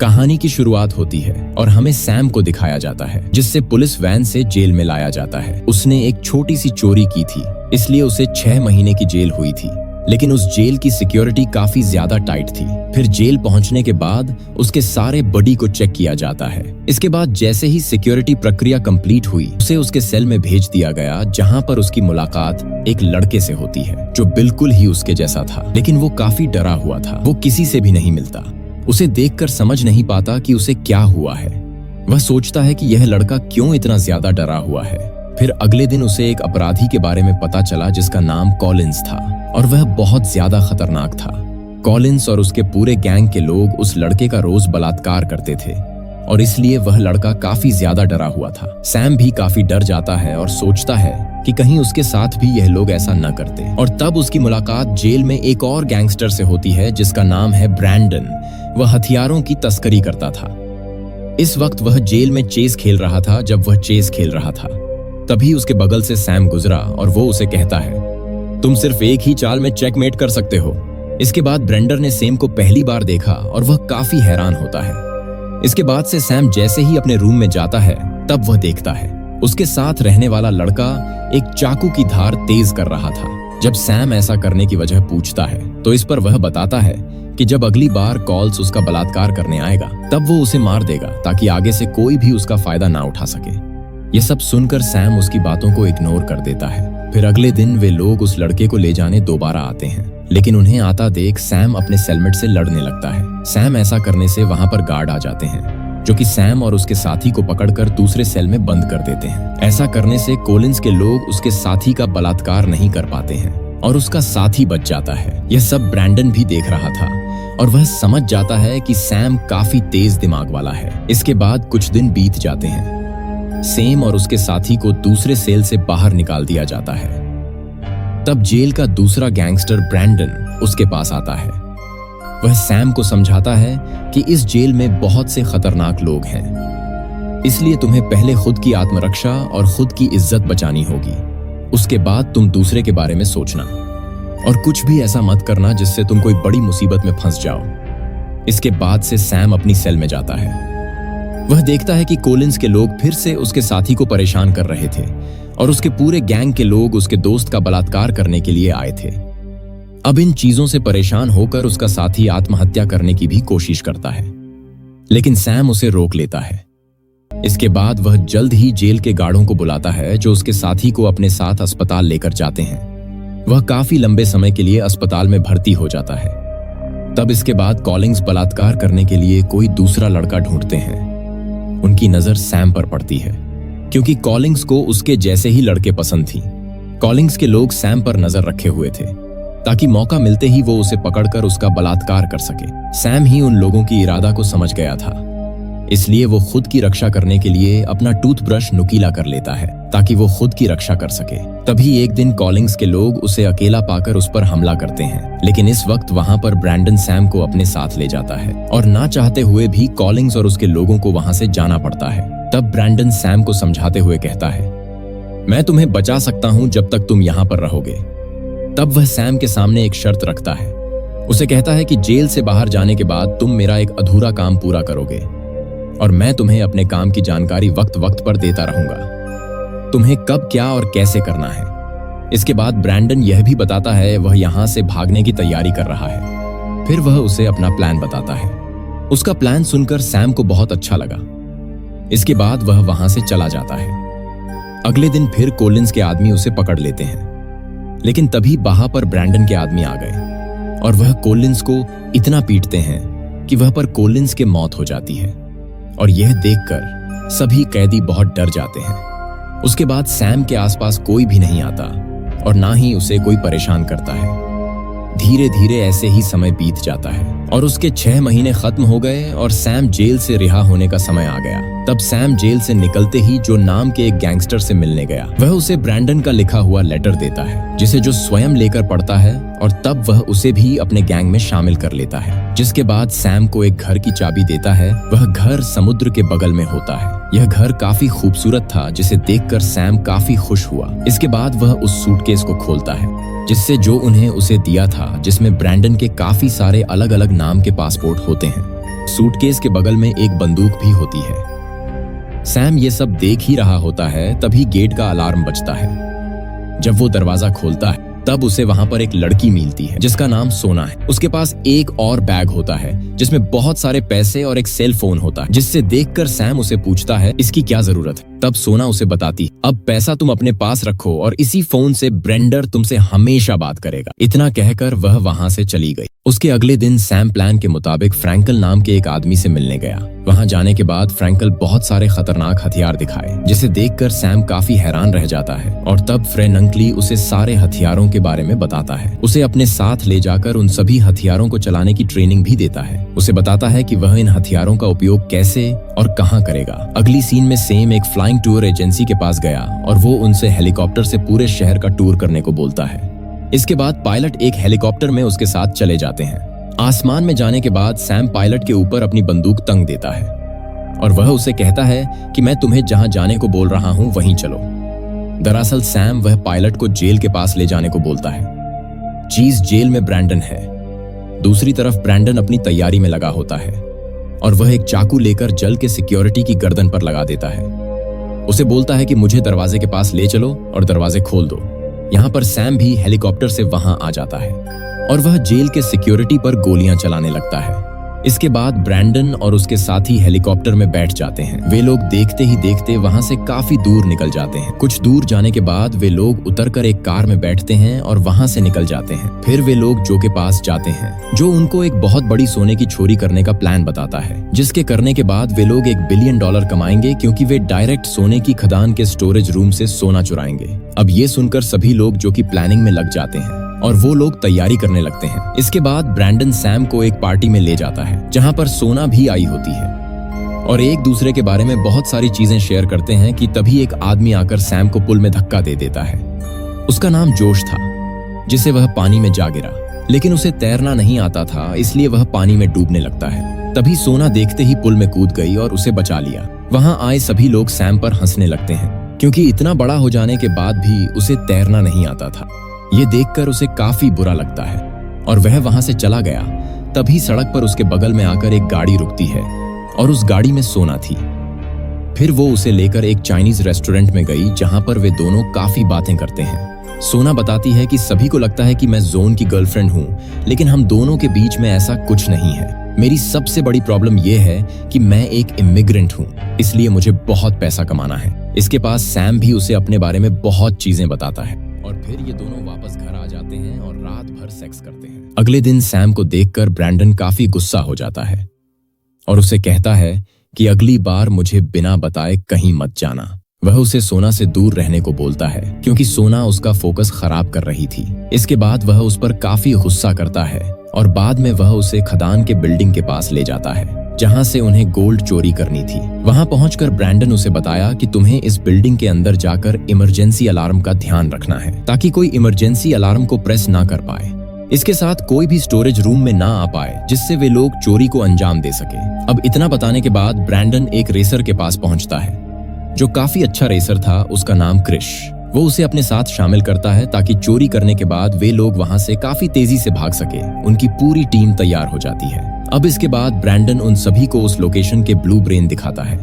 कहानी की शुरुआत होती है और हमें सैम को दिखाया जाता है, जिससे पुलिस वैन से जेल में लाया जाता है। उसने एक छोटी सी चोरी की थी, इसलिए उसे 6 महीने की जेल हुई थी। लेकिन उस जेल की सिक्योरिटी काफी ज्यादा टाइट थी। फिर जेल पहुंचने के बाद उसके सारे बॉडी को चेक किया जाता है। इसके बाद जैसे ही सिक्योरिटी प्रक्रिया कंप्लीट हुई, उसे उसके सेल में भेज दिया गया, जहां पर उसकी मुलाकात एक लड़के से होती है जो बिल्कुल ही उसके जैसा था। लेकिन वो काफी डरा हुआ था। वो किसी से भी नहीं मिलता। उसे देखकर समझ नहीं पाता कि उसे क्या हुआ है। वह सोचता है कि यह लड़का क्यों इतना ज्यादा डरा हुआ है। फिर अगले दिन उसे एक अपराधी के बारे में पता चला जिसका नाम कॉलिंस था और वह बहुत ज्यादा खतरनाक था। कॉलिंस और उसके पूरे गैंग के लोग उस लड़के का रोज बलात्कार करते थे और इसलिए वह लड़का काफी ज्यादा डरा हुआ था। सैम भी काफी डर जाता है और सोचता है कि कहीं उसके साथ भी यह लोग ऐसा न करते। और तब उसकी मुलाकात जेल में एक और गैंगस्टर से होती है जिसका नाम है ब्रैंडन। वह हथियारों की तस्करी करता था। इस वक्त वह जेल में चेस खेल रहा था। जब वह चेस खेल रहा था, तभी उसके बगल से सैम गुजरा और वो उसे कहता है, तुम सिर्फ एक ही चाल में चेकमेट कर सकते हो। इसके बाद ब्रेंडर ने सैम को पहली बार देखा और वह काफी हैरान होता है। इसके बाद से सैम जैसे ही अपने रूम में जाता है, तब वह देखता है उसके साथ रहने वाला लड़का एक चाकू की धार तेज कर रहा था। जब सैम ऐसा करने की वजह पूछता है, तो इस पर वह बताता है कि जब अगली बार कॉल्स उसका बलात्कार करने आएगा, तब वो उसे मार देगा ताकि आगे से कोई भी उसका फायदा ना उठा सके। ये सब सुनकर सैम उसकी बातों को इग्नोर कर देता है। फिर अगले दिन वे लोग उस लड़के को ले जाने दोबारा आते हैं, लेकिन उन्हें आता देख सैम अपने सेलमेट से लड़ने लगता है। सैम ऐसा करने से वहां पर गार्ड आ जाते हैं, जो कि सैम और उसके साथी को पकड़कर दूसरे सेल में बंद कर देते हैं। ऐसा करने से कॉलिंस के लोग उसके साथी का बलात्कार नहीं कर पाते हैं और उसका साथी बच जाता है। यह सब ब्रैंडन भी देख रहा था और वह समझ जाता है कि सैम काफी तेज दिमाग वाला है। इसके बाद कुछ दिन बीत जाते हैं। सैम और उसके साथी को दूसरे सेल से बाहर निकाल दिया जाता है। तब जेल का दूसरा गैंगस्टर ब्रैंडन उसके पास आता है। वह सैम को समझाता है कि इस जेल में बहुत से खतरनाक लोग हैं, इसलिए तुम्हें पहले खुद की आत्मरक्षा और खुद की इज्जत बचानी होगी। उसके बाद तुम दूसरे के बारे में सोचना और कुछ भी ऐसा मत करना जिससे तुम कोई बड़ी मुसीबत में फंस जाओ। इसके बाद से सैम अपनी सेल में जाता है। वह देखता है कि कॉलिंस के लोग फिर से उसके साथी को परेशान कर रहे थे और उसके पूरे गैंग के लोग उसके दोस्त का बलात्कार करने के लिए आए थे। अब इन चीजों से परेशान होकर उसका साथी आत्महत्या करने की भी कोशिश करता है, लेकिन सैम उसे रोक लेता है। इसके बाद वह जल्द ही जेल के गार्डों को बुलाता है, जो उसके साथी को अपने साथ अस्पताल लेकर जाते हैं। वह काफी लंबे समय के लिए अस्पताल में भर्ती हो जाता है। तब इसके बाद कॉलिंस बलात्कार करने के लिए कोई दूसरा लड़का ढूंढते हैं। उनकी नजर सैम पर पड़ती है, क्योंकि कॉलिंस को उसके जैसे ही लड़के पसंद थी। कॉलिंस के लोग सैम पर नजर रखे हुए थे ताकि मौका मिलते ही वो उसे पकड़कर उसका बलात्कार कर सके। सैम ही उन लोगों की इरादा को समझ गया था, इसलिए वो खुद की रक्षा करने के लिए अपना टूथब्रश नुकीला कर लेता है ताकि वो खुद की रक्षा कर सके। तभी एक दिन कॉलिंस के लोग उसे अकेला पाकर उस पर हमला करते हैं, लेकिन इस वक्त वहां पर ब्रैंडन सैम को अपने साथ ले जाता है और ना चाहते हुए भी कॉलिंस और उसके लोगों को वहां से जाना पड़ता है। तब ब्रैंडन सैम को समझाते हुए कहता है, मैं तुम्हें बचा सकता हूं जब तक तुम यहां पर रहोगे। तब वह सैम के सामने एक शर्त रखता है। उसे कहता है कि जेल से बाहर जाने के बाद तुम मेरा एक अधूरा काम पूरा करोगे और मैं तुम्हें अपने काम की जानकारी वक्त वक्त पर देता रहूंगा। तुम्हें कब क्या और कैसे करना है। इसके बाद ब्रैंडन यह भी बताता है वह यहां से भागने की तैयारी कर रहा है। फिर वह उसे अपना प्लान बताता है। उसका प्लान सुनकर सैम को बहुत अच्छा लगा। इसके बाद वह वहां से चला जाता है। अगले दिन फिर कॉलिंस के आदमी उसे पकड़ लेते हैं, लेकिन तभी वहां पर ब्रैंडन के आदमी आ गए और वह कॉलिंस को इतना पीटते हैं कि वह पर कॉलिंस की मौत हो जाती है और यह देखकर सभी कैदी बहुत डर जाते हैं। उसके बाद सैम के आसपास कोई भी नहीं आता और ना ही उसे कोई परेशान करता है। धीरे धीरे ऐसे ही समय बीत जाता है और उसके 6 महीने खत्म हो गए और सैम जेल से रिहा होने का समय आ गया। तब सैम जेल से निकलते ही जो नाम के एक गैंगस्टर से मिलने गया, वह उसे ब्रैंडन का लिखा हुआ लेटर देता है, जिसे जो स्वयं लेकर पढ़ता है और तब वह उसे भी अपने गैंग में शामिल कर लेता है। जिसके बाद सैम को एक घर की चाबी देता है। वह घर समुद्र के बगल में होता है। यह घर काफी खूबसूरत था, जिसे देखकर सैम काफी खुश हुआ। इसके बाद वह उस सूटकेस को खोलता है जिससे जो उन्हें उसे दिया था, जिसमें ब्रैंडन के काफी सारे अलग अलग नाम के पासपोर्ट होते हैं। सूटकेस के बगल में एक बंदूक भी होती है। सैम ये सब देख ही रहा होता है, तभी गेट का अलार्म बजता है। जब वो दरवाजा खोलता है तब उसे वहां पर एक लड़की मिलती है जिसका नाम सोना है। उसके पास एक और बैग होता है जिसमें बहुत सारे पैसे और एक सेल फोन होता है, जिससे देखकर सैम उसे पूछता है इसकी क्या जरूरत है। तब सोना उसे बताती, अब पैसा तुम अपने पास रखो और इसी फोन से ब्रेंडर तुमसे हमेशा बात करेगा। इतना कहकर वह वहां से चली गई। उसके अगले दिन सैम प्लान के मुताबिक फ्रैंकल नाम के एक आदमी से मिलने गया। वहां जाने के बाद फ्रैंकल बहुत सारे खतरनाक हथियार दिखाए, जिसे देखकर सैम काफी हैरान रह जाता है। और तब फ्रेनंकली उसे सारे हथियारों के बारे में बताता है। उसे अपने साथ ले जाकर उन सभी हथियारों को चलाने की ट्रेनिंग भी देता है। उसे बताता है कि वह इन हथियारों का उपयोग कैसे और कहां करेगा। अगली सीन में सेम एक फ्लाइंग टूर एजेंसी के पास गया और वो उनसे हेलीकॉप्टर से पूरे शहर का टूर करने को बोलता है। इसके बाद पायलट एक हेलीकॉप्टर में उसके साथ चले जाते हैं। आसमान में जाने के बाद सैम पायलट के ऊपर अपनी बंदूक तंग देता है और वह उसे कहता है कि मैं तुम्हें जहां जाने को बोल रहा हूं वहीं चलो। दरअसल सैम वह पायलट को जेल के पास ले जाने को बोलता है। चीज जेल में ब्रैंडन है। दूसरी तरफ ब्रैंडन अपनी तैयारी में लगा होता है और वह एक चाकू लेकर जल के सिक्योरिटी की गर्दन पर लगा देता है। उसे बोलता है कि मुझे दरवाजे के पास ले चलो और दरवाजे खोल दो। यहाँ पर सैम भी हेलीकॉप्टर से वहां आ जाता है और वह जेल के सिक्योरिटी पर गोलियां चलाने लगता है। इसके बाद ब्रैंडन और उसके साथी हेलीकॉप्टर में बैठ जाते हैं। वे लोग देखते ही देखते वहां से काफी दूर निकल जाते हैं। कुछ दूर जाने के बाद वे लोग उतरकर एक कार में बैठते हैं और वहां से निकल जाते हैं। फिर वे लोग जो के पास जाते हैं, जो उनको एक बहुत बड़ी सोने की चोरी करने का प्लान बताता है, जिसके करने के बाद वे लोग $1 बिलियन कमाएंगे, क्योंकि वे डायरेक्ट सोने की खदान के स्टोरेज रूम से सोना चुराएंगे। अब ये सुनकर सभी लोग जो कि प्लानिंग में लग जाते हैं और वो लोग तैयारी करने लगते हैं। इसके बाद ब्रैंडन सैम को एक पार्टी में ले जाता है जहां पर सोना भी आई होती है और एक दूसरे के बारे में बहुत सारी चीजें शेयर करते हैं कि तभी एक आदमी आकर सैम को पुल में धक्का दे देता है। उसका नाम जोश था, जिसे वह पानी में जा गिरा, लेकिन उसे तैरना नहीं आता था, इसलिए वह पानी में डूबने लगता है। तभी सोना देखते ही पुल में कूद गई और उसे बचा लिया। वहां आए सभी लोग सैम पर हंसने लगते हैं, क्योंकि इतना बड़ा हो जाने के बाद भी उसे तैरना नहीं आता था। ये देखकर उसे काफी बुरा लगता है और वह वहां से चला गया। तभी सड़क पर उसके बगल में आकर एक गाड़ी रुकती है और उस गाड़ी में सोना थी। फिर वो उसे लेकर एक चाइनीज रेस्टोरेंट में गई, जहां पर वे दोनों काफी बातें करते हैं। सोना बताती है कि सभी को लगता है कि मैं जोन की गर्लफ्रेंड हूं, लेकिन हम दोनों के बीच में ऐसा कुछ नहीं है। मेरी सबसे बड़ी प्रॉब्लम यह है कि मैं एक इमिग्रेंट हूं, इसलिए मुझे बहुत पैसा कमाना है। इसके पास सैम भी उसे अपने बारे में बहुत चीजें बताता है और फिर ये दोनों वापस घर आ जाते हैं और रात भर सेक्स करते हैं। अगले दिन सैम को देखकर ब्रैंडन काफी गुस्सा हो जाता है और उसे कहता है कि अगली बार मुझे बिना बताए कहीं मत जाना। वह उसे सोना से दूर रहने को बोलता है, क्योंकि सोना उसका फोकस खराब कर रही थी। इसके बाद वह उस पर काफी गुस्सा करता है और बाद में वह उसे खदान के बिल्डिंग के पास ले जाता है जहां से उन्हें गोल्ड चोरी करनी थी। वहां पहुंचकर ब्रैंडन उसे बताया कि तुम्हें इस बिल्डिंग के अंदर जाकर इमरजेंसी अलार्म का ध्यान रखना है, ताकि कोई इमरजेंसी अलार्म को प्रेस ना कर पाए। इसके साथ कोई भी स्टोरेज रूम में ना आ पाए, जिससे वे लोग चोरी को अंजाम दे सके। अब इतना बताने के बाद ब्रैंडन एक रेसर के पास पहुंचता है जो काफी अच्छा रेसर था। उसका नाम क्रिश। वो उसे अपने साथ शामिल करता है ताकि चोरी करने के बाद वे लोग वहां से काफी तेजी से भाग सके। उनकी पूरी टीम तैयार हो जाती है। अब इसके बाद ब्रैंडन उन सभी को उस लोकेशन के ब्लू ब्रेन दिखाता है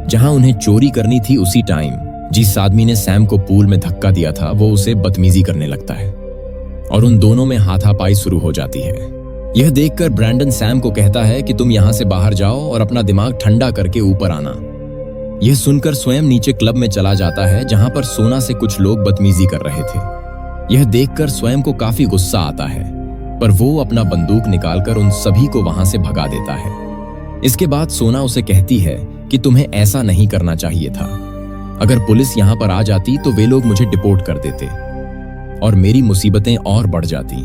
जहां उन्हें चोरी करनी थी। उसी टाइम जिस आदमी ने सैम को पूल में धक्का दिया था, वो उसे बदतमीजी करने लगता है और उन दोनों में हाथापाई शुरू हो जाती है। यह देखकर ब्रैंडन सैम को कहता है कि तुम यहां से बाहर जाओ और अपना दिमाग ठंडा करके ऊपर आना। यह सुनकर स्वयं नीचे क्लब में चला जाता है जहां पर सोना से कुछ लोग बदतमीजी कर रहे थे। यह देखकर स्वयं को काफी गुस्सा आता है, पर वो अपना बंदूक निकालकर उन सभी को वहां से भगा देता है। इसके बाद सोना उसे कहती है कि तुम्हें ऐसा नहीं करना चाहिए था। अगर पुलिस यहां पर आ जाती तो वे लोग मुझे डिपोर्ट कर देते और मेरी मुसीबतें और बढ़ जाती।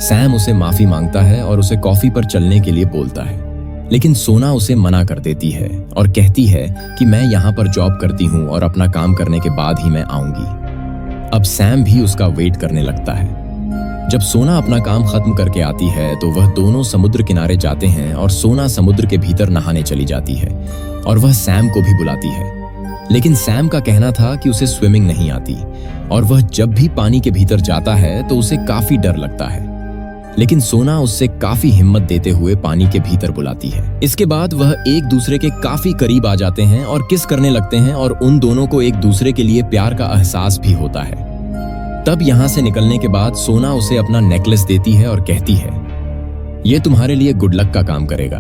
सैम उसे माफी मांगता है और उसे कॉफी पर चलने के लिए बोलता है, लेकिन सोना उसे मना कर देती है और कहती है कि मैं यहाँ पर जॉब करती हूँ और अपना काम करने के बाद ही मैं आऊंगी। अब सैम भी उसका वेट करने लगता है। जब सोना अपना काम खत्म करके आती है तो वह दोनों समुद्र किनारे जाते हैं और सोना समुद्र के भीतर नहाने चली जाती है और वह सैम को भी बुलाती है। लेकिन सैम का कहना था कि उसे स्विमिंग नहीं आती और वह जब भी पानी के भीतर जाता है तो उसे काफी डर लगता है। लेकिन सोना उससे काफी हिम्मत देते हुए पानी के भीतर बुलाती है। इसके बाद वह एक दूसरे के काफी करीब आ जाते हैं और किस करने लगते हैं और उन दोनों को एक दूसरे के लिए प्यार का एहसास भी होता है। तब यहाँ से निकलने के बाद सोना उसे अपना नेकलेस देती है और कहती है, ये तुम्हारे लिए गुड लक का काम करेगा।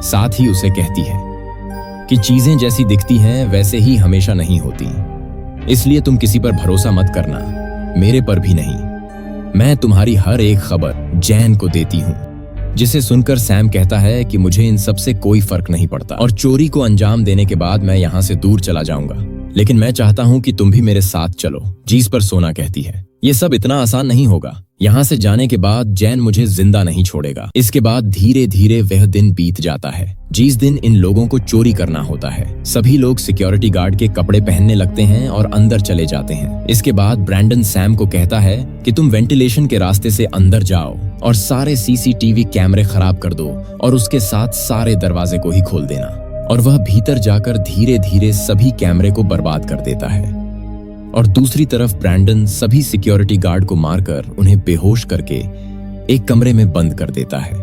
साथ ही उसे कहती है कि चीजें जैसी दिखती हैं वैसे ही हमेशा नहीं होती, इसलिए तुम किसी पर भरोसा मत करना, मेरे पर भी नहीं। मैं तुम्हारी हर एक खबर जैन को देती हूँ। जिसे सुनकर सैम कहता है कि मुझे इन सब से कोई फर्क नहीं पड़ता और चोरी को अंजाम देने के बाद मैं यहाँ से दूर चला जाऊंगा, लेकिन मैं चाहता हूँ कि तुम भी मेरे साथ चलो। जिस पर सोना कहती है, ये सब इतना आसान नहीं होगा। यहाँ से जाने के बाद जैन मुझे जिंदा नहीं छोड़ेगा। इसके बाद धीरे धीरे वह दिन बीत जाता है जिस दिन इन लोगों को चोरी करना होता है। सभी लोग सिक्योरिटी गार्ड के कपड़े पहनने लगते हैं और अंदर चले जाते हैं। इसके बाद ब्रैंडन सैम को कहता है कि तुम वेंटिलेशन के रास्ते से अंदर जाओ और सारे सीसीटीवी कैमरे खराब कर दो और उसके साथ सारे दरवाजे को ही खोल देना। और वह भीतर जाकर धीरे धीरे सभी कैमरे को बर्बाद कर देता है। और दूसरी तरफ ब्रैंडन सभी सिक्योरिटी गार्ड को मारकर उन्हें बेहोश करके एक कमरे में बंद कर देता है।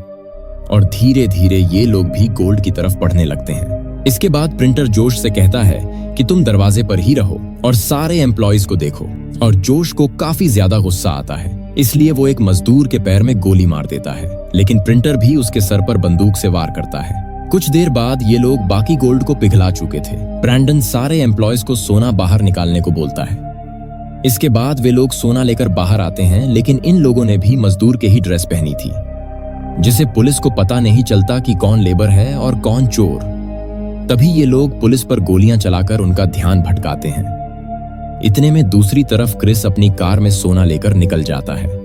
और धीरे धीरे ये लोग भी गोल्ड की तरफ बढ़ने लगते हैं। इसके बाद प्रिंटर जोश से कहता है कि तुम दरवाजे पर ही रहो और सारे एम्प्लॉयज को देखो। और जोश को काफी ज्यादा गुस्सा आता है, इसलिए वो एक मजदूर के पैर में गोली मार देता है, लेकिन प्रिंटर भी उसके सर पर बंदूक से वार करता है। कुछ देर बाद ये लोग बाकी गोल्ड को पिघला चुके थे। ब्रैंडन सारे एम्प्लॉयज को सोना बाहर निकालने को बोलता है। इसके बाद वे लोग सोना लेकर बाहर आते हैं, लेकिन इन लोगों ने भी मजदूर के ही ड्रेस पहनी थी, जिसे पुलिस को पता नहीं चलता कि कौन लेबर है और कौन चोर। तभी ये लोग पुलिस पर गोलियां चलाकर उनका ध्यान भटकाते हैं। इतने में दूसरी तरफ क्रिस अपनी कार में सोना लेकर निकल जाता है,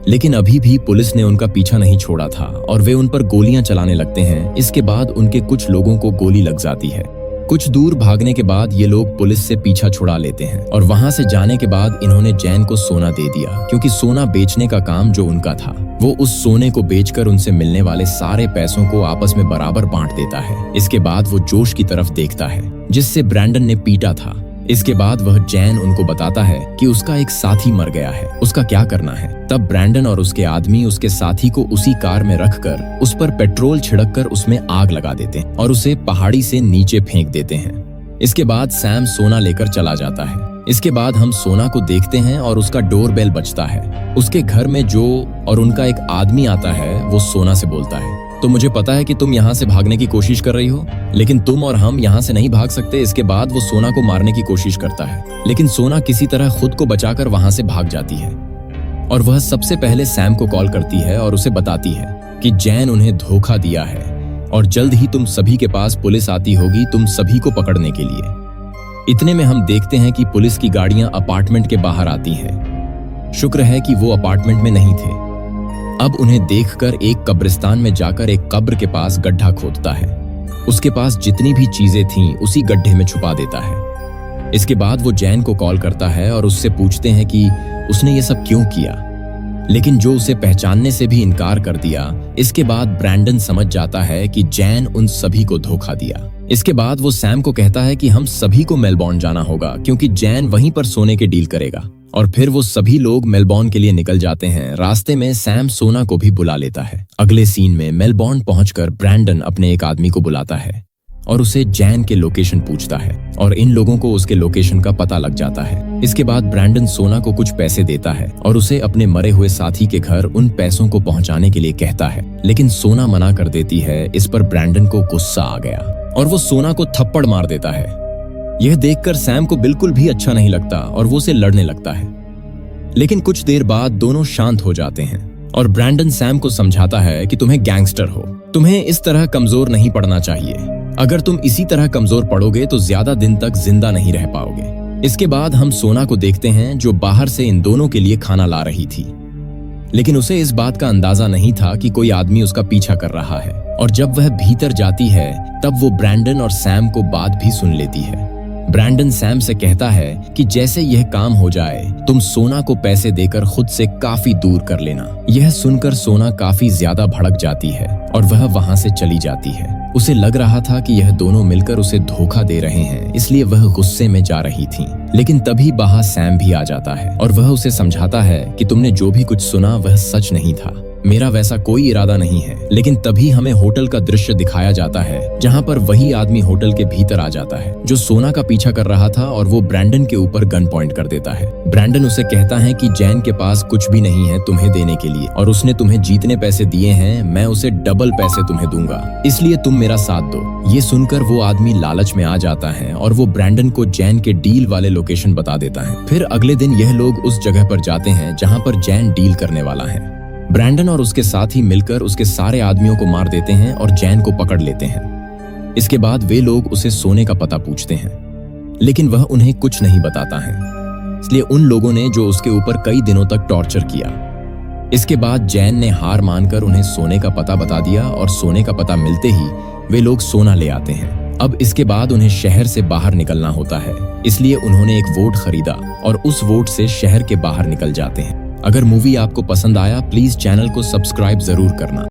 लेकिन अभी भी पुलिस ने उनका पीछा नहीं छोड़ा था और वे उन पर गोलियां चलाने लगते हैं। इसके बाद उनके कुछ लोगों को गोली लग जाती है। कुछ दूर भागने के बाद ये लोग पुलिस से पीछा छुड़ा लेते हैं और वहां से जाने के बाद इन्होंने जैन को सोना दे दिया, क्योंकि सोना बेचने का काम जो उनका था वो उस सोने को बेचकर उनसे मिलने वाले सारे पैसों को आपस में बराबर बांट देता है। इसके बाद वो जोश की तरफ देखता है जिससे ब्रैंडन ने पीटा था। इसके बाद वह जैन उनको बताता है कि उसका एक साथी मर गया है, उसका क्या करना है। तब ब्रैंडन और उसके आदमी उसके साथी को उसी कार में रखकर उस पर पेट्रोल छिड़ककर उसमें आग लगा देते हैं और उसे पहाड़ी से नीचे फेंक देते हैं। इसके बाद सैम सोना लेकर चला जाता है। इसके बाद हम सोना को देखते हैं और उसका डोरबेल बजता है। उसके घर में जो और उनका एक आदमी आता है वो सोना से बोलता है, तो मुझे पता है कि तुम यहाँ से भागने की कोशिश कर रही हो, लेकिन तुम और हम यहाँ से नहीं भाग सकते। इसके बाद वो सोना को मारने की कोशिश करता है, लेकिन सोना किसी तरह खुद को बचाकर वहां से भाग जाती है। और वह सबसे पहले सैम को कॉल करती है और उसे बताती है कि जैन उन्हें धोखा दिया है और जल्द ही तुम सभी के पास पुलिस आती होगी तुम सभी को पकड़ने के लिए। इतने में हम देखते हैं कि पुलिस की गाड़ियां अपार्टमेंट के बाहर आती हैं। शुक्र है कि वो अपार्टमेंट में नहीं थे। अब उन्हें देखकर एक कब्रिस्तान में जाकर एक कब्र के पास गड्ढा खोदता है। उसके पास जितनी भी चीजें थीं उसी गड्ढे में छुपा देता है। इसके बाद वो जैन को कॉल करता है और उससे पूछते हैं कि उसने ये सब क्यों किया, लेकिन जो उसे पहचानने से भी इनकार कर दिया। इसके बाद ब्रैंडन समझ जाता है कि जैन उन सभी को धोखा दिया। इसके बाद वो सैम को कहता है कि हम सभी को मेलबॉर्न जाना होगा, क्योंकि जैन वहीं पर सोने के डील करेगा। और फिर वो सभी लोग मेलबॉर्न के लिए निकल जाते हैं। रास्ते में सैम सोना को भी बुला लेता है। अगले सीन में मेलबॉर्न पहुंचकर ब्रैंडन अपने एक आदमी को बुलाता है और उसे जैन के लोकेशन पूछता है और इन लोगों को उसके लोकेशन का पता लग जाता है। इसके बाद ब्रैंडन सोना को कुछ पैसे देता है और उसे अपने मरे हुए साथी के घर उन पैसों को पहुंचाने के लिए कहता है, लेकिन सोना मना कर देती है। इस पर ब्रैंडन को गुस्सा आ गया और वो सोना को थप्पड़ मार देता है। यह देखकर सैम को बिल्कुल भी अच्छा नहीं लगता और वो उसे लड़ने लगता है, लेकिन कुछ देर बाद दोनों शांत हो जाते हैं और ब्रैंडन सैम को समझाता है कि तुम्हें गैंगस्टर हो, तुम्हें इस तरह कमजोर नहीं पड़ना चाहिए। अगर तुम इसी तरह कमजोर पड़ोगे तो ज्यादा दिन तक जिंदा नहीं रह पाओगे। इसके बाद हम सोना को देखते हैं जो बाहर से इन दोनों के लिए खाना ला रही थी, लेकिन उसे इस बात का अंदाजा नहीं था कि कोई आदमी उसका पीछा कर रहा है। और जब वह भीतर जाती है तब वो ब्रैंडन और सैम को बात भी सुन लेती है। ब्रैंडन सैम से कहता है कि जैसे यह काम हो जाए तुम सोना को पैसे देकर खुद से काफी दूर कर लेना। यह सुनकर सोना काफी ज्यादा भड़क जाती है और वह वहां से चली जाती है। उसे लग रहा था कि यह दोनों मिलकर उसे धोखा दे रहे हैं, इसलिए वह गुस्से में जा रही थी। लेकिन तभी वहां सैम भी आ जाता है और वह उसे समझाता है कि तुमने जो भी कुछ सुना वह सच नहीं था। मेरा वैसा कोई इरादा नहीं है। लेकिन तभी हमें होटल का दृश्य दिखाया जाता है जहाँ पर वही आदमी होटल के भीतर आ जाता है जो सोना का पीछा कर रहा था और वो ब्रैंडन के ऊपर गन पॉइंट कर देता है। ब्रैंडन उसे कहता है कि जैन के पास कुछ भी नहीं है तुम्हें देने के लिए और उसने तुम्हें जितने पैसे दिए हैं मैं उसे डबल पैसे तुम्हें दूंगा, इसलिए तुम मेरा साथ दो। ये सुनकर वो आदमी लालच में आ जाता है और वो ब्रैंडन को जैन के डील वाले लोकेशन बता देता है। फिर अगले दिन यह लोग उस जगह पर जाते हैं जहाँ पर जैन डील करने वाला है। ब्रैंडन और उसके साथी मिलकर उसके सारे आदमियों को मार देते हैं और जैन को पकड़ लेते हैं। इसके बाद वे लोग उसे सोने का पता पूछते हैं, लेकिन वह उन्हें कुछ नहीं बताता है। इसलिए उन लोगों ने जो उसके ऊपर कई दिनों तक टॉर्चर किया। इसके बाद जैन ने हार मानकर उन्हें सोने का पता बता दिया और सोने का पता मिलते ही वे लोग सोना ले आते हैं। अब इसके बाद उन्हें शहर से बाहर निकलना होता है, इसलिए उन्होंने एक वोट खरीदा और उस वोट से शहर के बाहर निकल जाते हैं। अगर मूवी आपको पसंद आया प्लीज चैनल को सब्सक्राइब जरूर करना।